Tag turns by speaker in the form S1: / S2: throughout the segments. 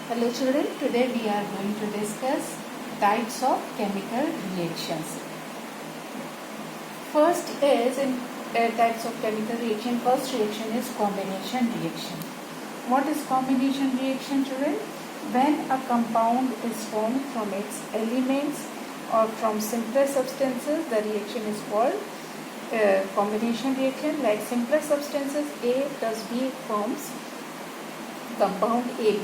S1: Hello children, today we are going to discuss types of chemical reactions. First is in types of chemical reaction. First reaction is combination reaction. What is combination reaction, children? When a compound is formed from its elements or from simpler substances, the reaction is called combination reaction. Like simpler substances, A plus B forms compound AB.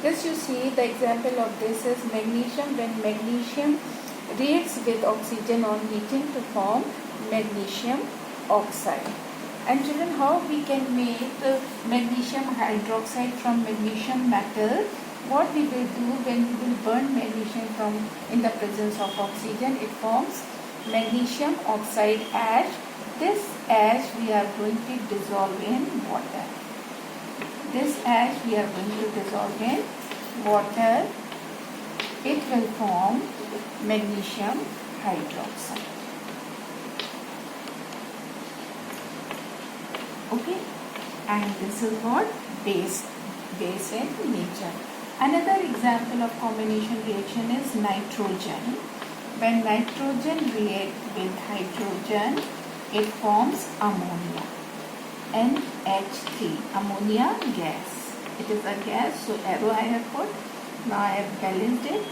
S1: Just you see the example of this is magnesium. When magnesium reacts with oxygen on heating to form magnesium oxide. And children, how we can make magnesium hydroxide from magnesium metal? What we will do when we will burn magnesium in the presence of oxygen, it forms magnesium oxide ash. This ash we are going to dissolve in water. This ash we are going to dissolve in water. It will form magnesium hydroxide. Okay, and this is what base in nature. Another example of combination reaction is nitrogen. When nitrogen reacts with hydrogen, it forms ammonia. NH3, ammonia gas. It is a gas, so arrow I have put. Now I have balanced it.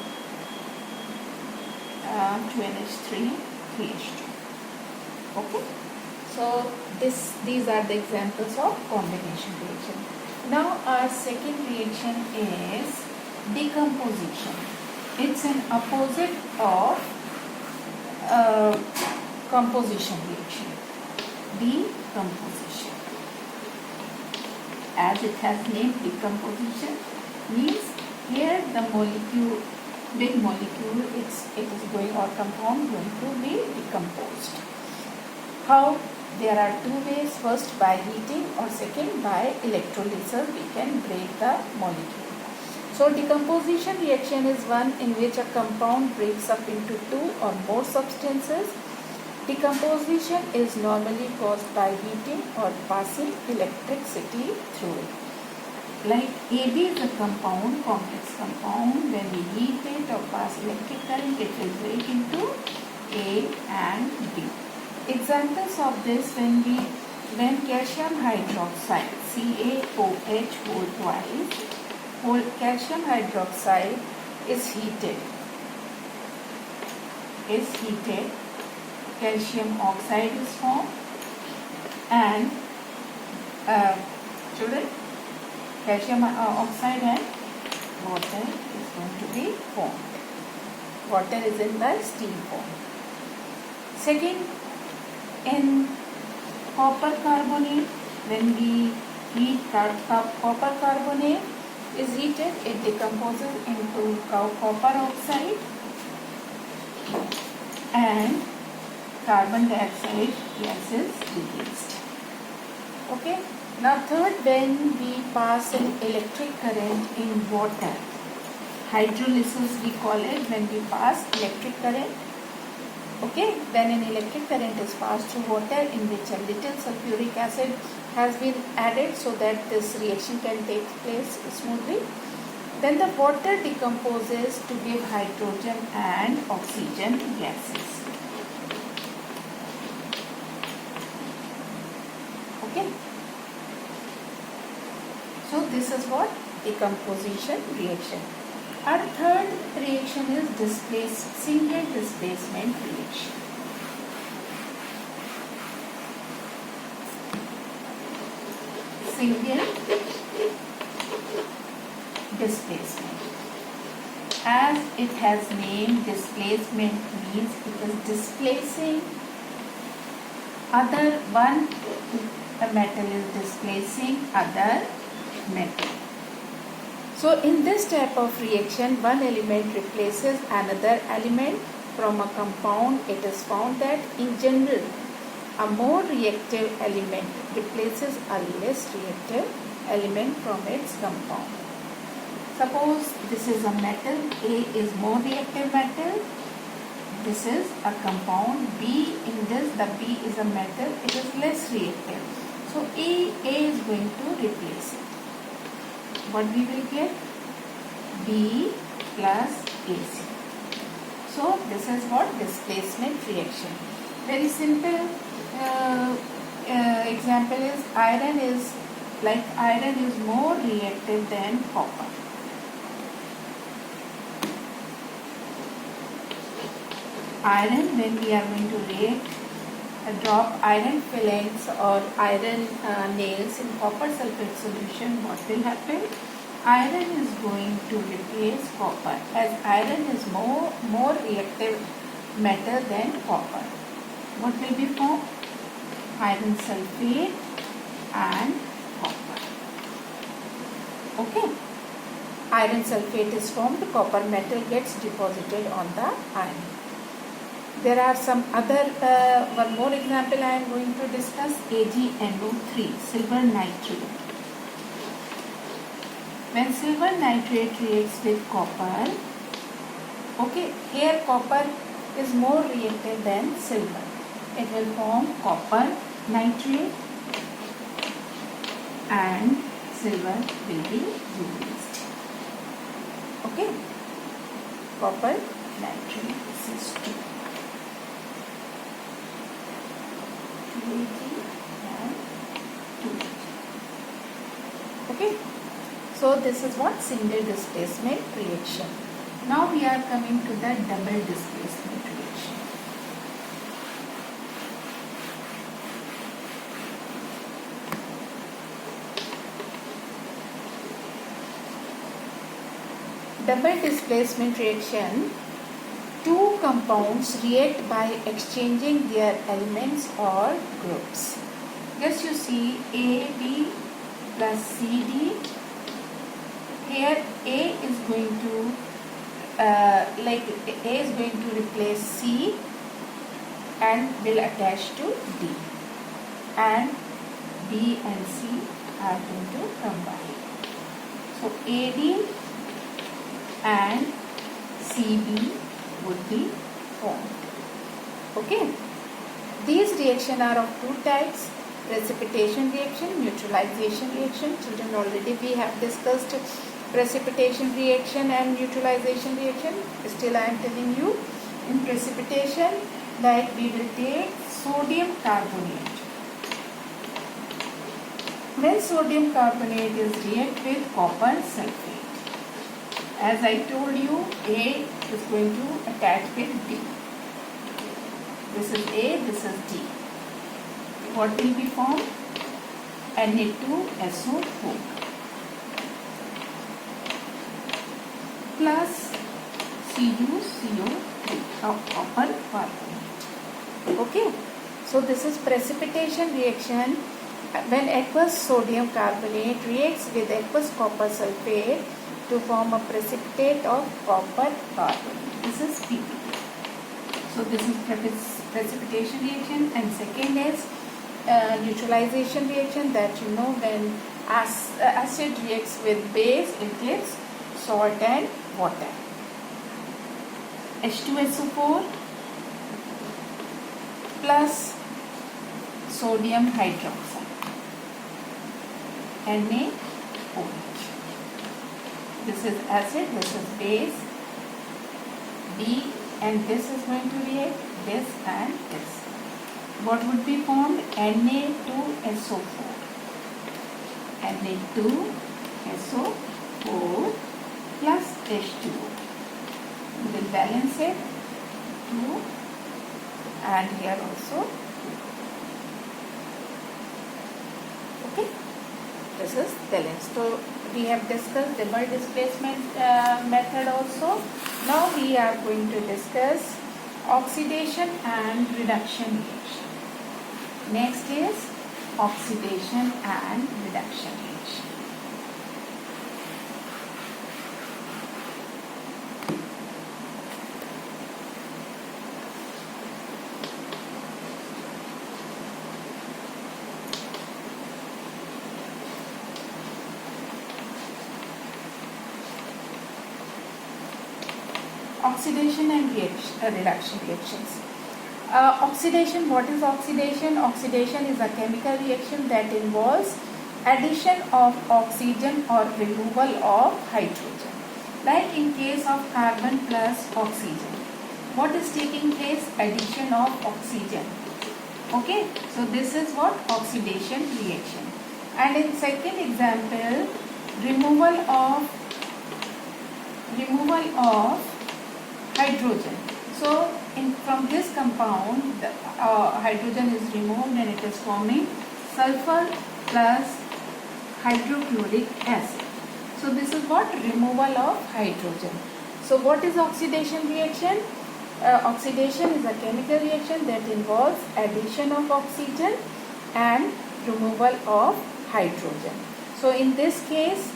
S1: 2NH3, 3H2. Okay. So these are the examples of combination reaction. Now our second reaction is decomposition. It's an opposite of composition reaction. Decomposition. As it has name, decomposition means here the molecule, big molecule, it is going, or compound going to be decomposed. How? There are two ways. First by heating, or second by electrolysis we can break the molecule. So decomposition reaction is one in which a compound breaks up into two or more substances. Decomposition is normally caused by heating or passing electricity through it. Like AB is a compound, complex compound. When we heat it or pass electric current, it will break into A and B. Examples of this, when calcium hydroxide, CaOH whole twice, calcium hydroxide is heated, calcium oxide is formed, and children, calcium oxide and water is going to be formed. Water is in the steam form. Second, in copper carbonate, when we heat copper carbonate is heated, it decomposes into copper oxide and carbon dioxide gas is released. Okay. Now third, when we pass an electric current in water, hydrolysis we call it, when we pass electric current. Okay, then an electric current is passed through water in which a little sulfuric acid has been added so that this reaction can take place smoothly. Then the water decomposes to give hydrogen and oxygen gases. Okay. So this is what decomposition reaction. Our third reaction is single displacement reaction. Single displacement. As it has name, displacement means it is displacing other one. The metal is displacing other metal. So in this type of reaction, one element replaces another element from a compound. It is found that in general, a more reactive element replaces a less reactive element from its compound. Suppose this is a metal, A is more reactive metal. This is a compound, B. In this, the B is a metal, it is less reactive. So A is going to replace it. What we will get? B plus AC. So this is what displacement reaction. Very simple example is iron is more reactive than copper. Iron, when we are going to react, drop iron fillets or iron nails in copper sulfate solution, what will happen? Iron is going to replace copper, as iron is more reactive metal than copper. What will be formed? Iron sulfate and copper. Okay. Iron sulfate is formed, copper metal gets deposited on the iron. There are some other, one more example I am going to discuss, AgNO3, silver nitrate. When silver nitrate reacts with copper, okay, here copper is more reactive than silver. It will form copper nitrate and silver will be released. Okay, copper nitrate, this is 2. and 2. Okay, so this is what single displacement reaction. Now we are coming to the double displacement reaction. Double displacement reaction, two compounds react by exchanging their elements or groups. Just you see AB plus CD. Here A is going to A is going to replace C and will attach to D, and B and C are going to combine. So AD and CB would be formed. Okay. These reactions are of two types: precipitation reaction, neutralization reaction. Children, already we have discussed precipitation reaction and neutralization reaction. Still I am telling you, in precipitation, that we will take sodium carbonate. When sodium carbonate is react with copper sulfate, as I told you, A is going to attach with D. This is A, this is D. What will be formed? Na2SO4 plus CuCO3 of copper carbonate. Okay, so this is precipitation reaction. When aqueous sodium carbonate reacts with aqueous copper sulfate to form a precipitate of copper carbonate. This is PPT. So this is precipitation reaction, and second is neutralization reaction, that you know, when acid reacts with base, it gives salt and water. H2SO4 plus sodium hydroxide, NaOH. This is acid, this is base, B, and this is going to react, this and this. What would be formed? Na2SO4. Na2SO4 plus H2O. We will balance it, 2, and here also 2. Okay, this is balance. So we have discussed double displacement method also. Now we are going to discuss oxidation and reduction reaction. Next is oxidation and reduction reaction. Oxidation and reduction reactions. Oxidation, what is oxidation? Oxidation is a chemical reaction that involves addition of oxygen or removal of hydrogen. Like in case of carbon plus oxygen, what is taking place? Addition of oxygen. Okay, so this is what? Oxidation reaction. And in second example, removal of hydrogen. So from this compound, the hydrogen is removed and it is forming sulfur plus hydrochloric acid. So this is what? Removal of hydrogen. So what is oxidation reaction? Oxidation is a chemical reaction that involves addition of oxygen and removal of hydrogen. So in this case,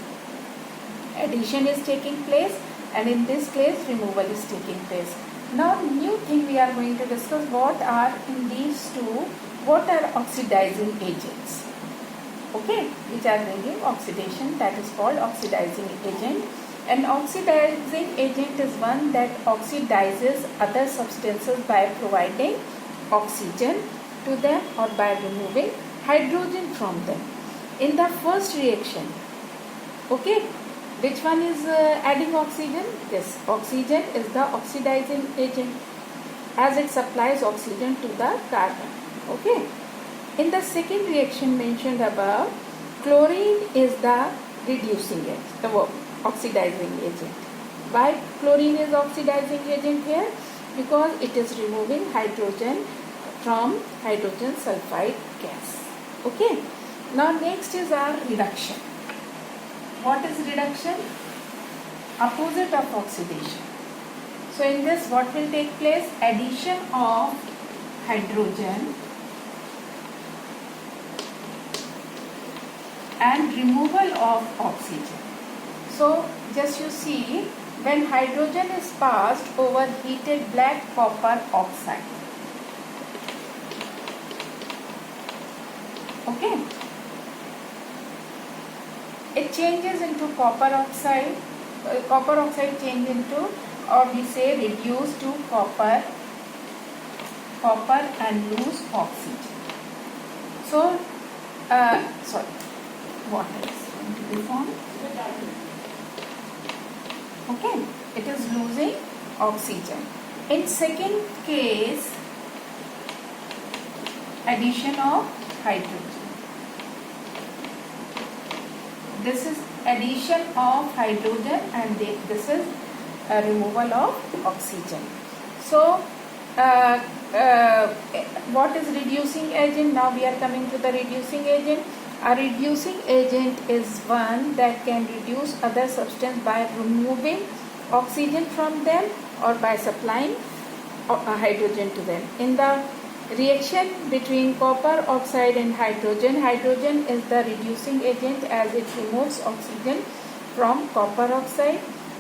S1: addition is taking place, and in this case, removal is taking place. Now, new thing we are going to discuss, what are in these two, what are oxidizing agents? Okay, which are bringing oxidation, that is called oxidizing agent. An oxidizing agent is one that oxidizes other substances by providing oxygen to them or by removing hydrogen from them. In the first reaction, okay, which one is adding oxygen? This oxygen is the oxidizing agent, as it supplies oxygen to the carbon. Okay. In the second reaction mentioned above, chlorine is the reducing agent, the oxidizing agent. Why chlorine is oxidizing agent here? Because it is removing hydrogen from hydrogen sulfide gas. Okay. Now next is our reduction. What is reduction? Opposite of oxidation. So in this, what will take place? Addition of hydrogen and removal of oxygen. So just you see, when hydrogen is passed over heated black copper oxide. Okay. It changes into copper oxide. Copper oxide change into, or we say reduce to copper and lose oxygen. So, water is going to be formed. Okay, it is losing oxygen. In second case, addition of hydrogen. This is addition of hydrogen and this is removal of oxygen. So, what is reducing agent? Now we are coming to the reducing agent. A reducing agent is one that can reduce other substance by removing oxygen from them or by supplying hydrogen to them. In the reaction between copper oxide and hydrogen, hydrogen is the reducing agent as it removes oxygen from copper oxide.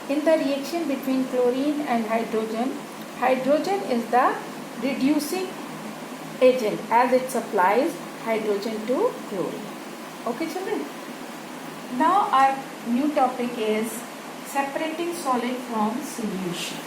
S1: In the reaction between chlorine and hydrogen, hydrogen is the reducing agent as it supplies hydrogen to chlorine. Okay, children. Now our new topic is separating solid from solution.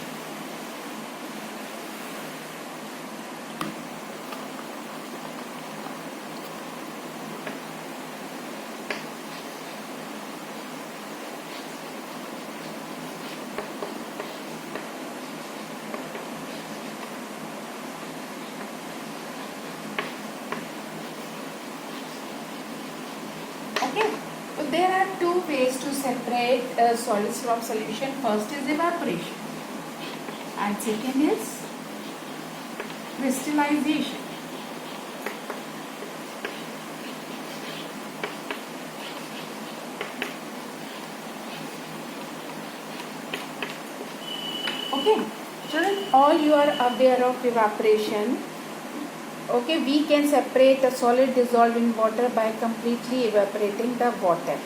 S1: There are two ways to separate solids from solution. First is evaporation and second is crystallization. Okay, children, all you are aware of evaporation. Okay, we can separate a solid dissolved in water by completely evaporating the water.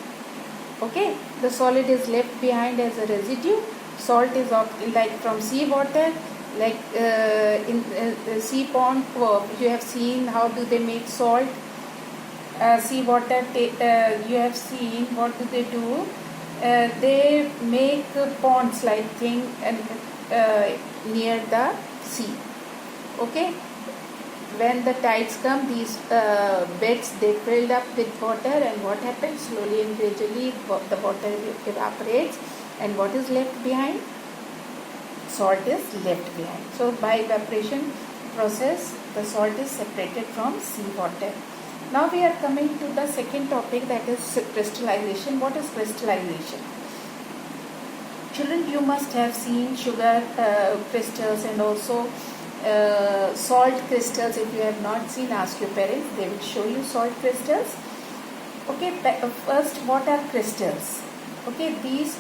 S1: Okay, the solid is left behind as a residue. Salt is like from sea water, like in the sea pond. You have seen how do they make salt. Sea water. You have seen what do they do? They make ponds like thing near the sea. Okay. When the tides come, these beds they filled up with water, and what happens? Slowly and gradually the water evaporates and what is left behind? Salt is left behind. So by evaporation process, the salt is separated from seawater. Now we are coming to the second topic, that is crystallization. What is crystallization? Children, you must have seen sugar crystals and also salt crystals. If you have not seen, ask your parents, they will show you salt crystals. Okay, first, what are crystals? Okay, these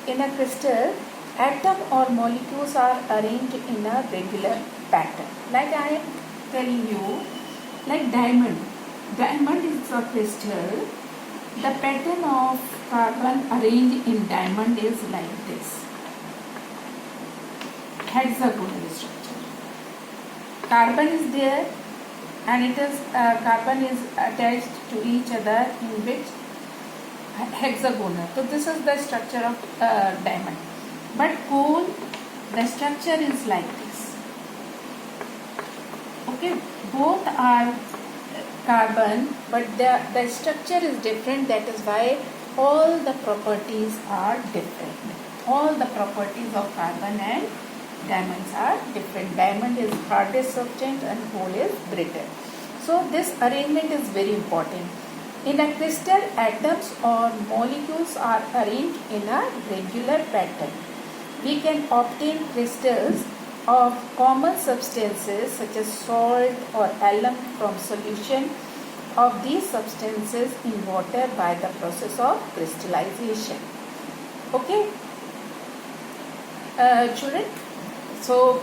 S1: in a crystal, atom or molecules are arranged in a regular pattern. Like I am telling you, like diamond. Diamond is a crystal. The pattern of carbon arranged in diamond is like this. Hexagonal structure. Carbon is there, and it is carbon is attached to each other in which hexagonal. So this is the structure of diamond. But coal, the structure is like this. Okay, both are carbon, but the structure is different. That is why all the properties are different. All the properties of carbon and diamonds are different. Diamond is hardest substance and coal is brittle. So this arrangement is very important. In a crystal, atoms or molecules are arranged in a regular pattern. We can obtain crystals of common substances such as salt or alum from solution of these substances in water by the process of crystallization. Okay, children, so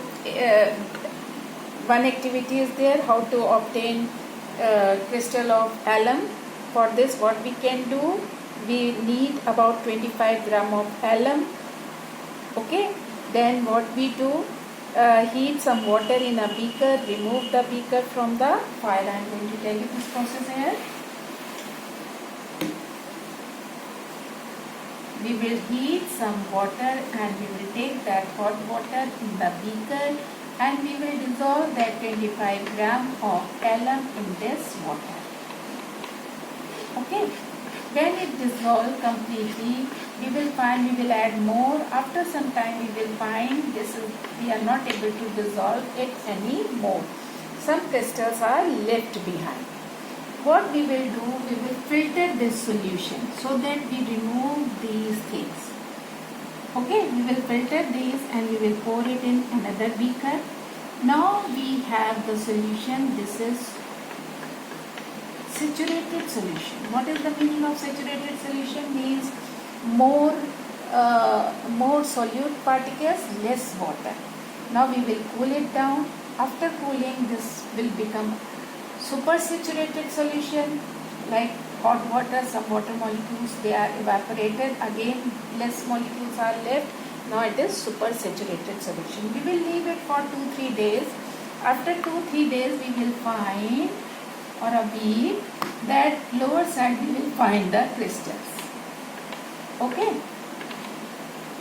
S1: one activity is there, how to obtain crystal of alum. For this, what we can do, we need about 25 gram of alum. Okay, then what we do, heat some water in a beaker, remove the beaker from the fire. I am going to tell you this process here. We will heat some water and we will take that hot water in the beaker and we will dissolve that 25 gram of alum in this water. Okay, when it dissolves completely, we will add more. After some time, we will find we are not able to dissolve it anymore. Some crystals are left behind. What we will do, we will filter this solution so that we remove these things. Okay, we will filter these and we will pour it in another beaker. Now we have the solution. This is saturated solution. What is the meaning of saturated solution? Means more solute particles, less water. Now we will cool it down. After cooling, this will become super saturated solution. Like hot water, some water molecules, they are evaporated. Again, less molecules are left. Now it is super saturated solution. We will leave it for 2-3 days. After 2-3 days, we will find, or a week, that lower side we will find the crystals. Okay,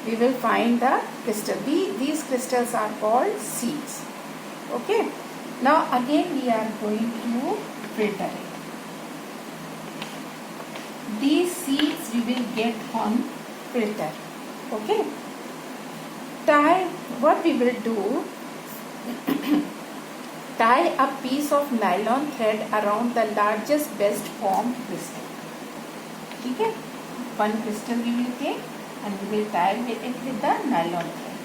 S1: we will find the crystal. These crystals are called seeds. Okay, now again we are going to filter it. These seeds we will get on filter. Okay, what we will do, tie a piece of nylon thread around the largest best formed crystal. Okay, one crystal we will take and we will tie it with the nylon thread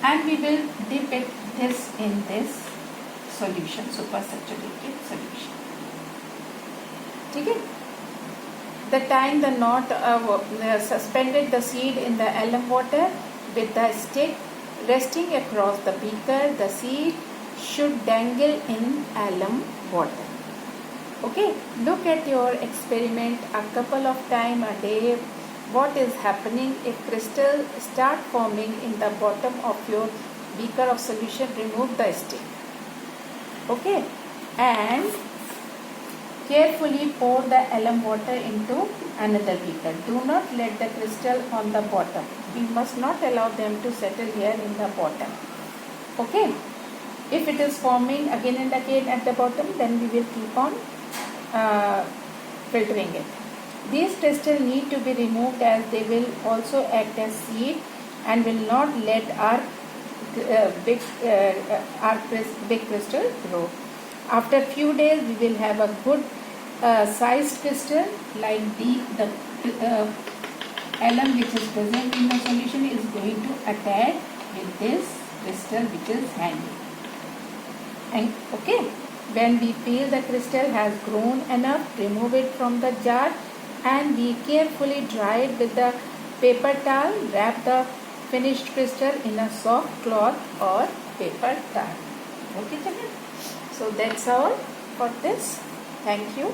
S1: and we will dip this in this solution, super saturated solution. Okay, the time the knot suspended the seed in the alum water with the stick resting across the beaker. The seed should dangle in alum water. Okay, look at your experiment a couple of times a day. What is happening if crystals start forming in the bottom of your beaker of solution? Remove the stick. Okay, and carefully pour the alum water into another beaker. Do not let the crystal on the bottom. We must not allow them to settle here in the bottom. Okay, if it is forming again and again at the bottom, then we will keep on filtering it. These crystals need to be removed as they will also act as seed and will not let our big crystal grow. After few days, we will have a good sized crystal like the alum which is present in the solution is going to attach with this crystal which is handy. And okay, when we feel the crystal has grown enough, remove it from the jar and we carefully dry it with the paper towel. Wrap the finished crystal in a soft cloth or paper towel. Okay, children? So that's all for this. Thank you.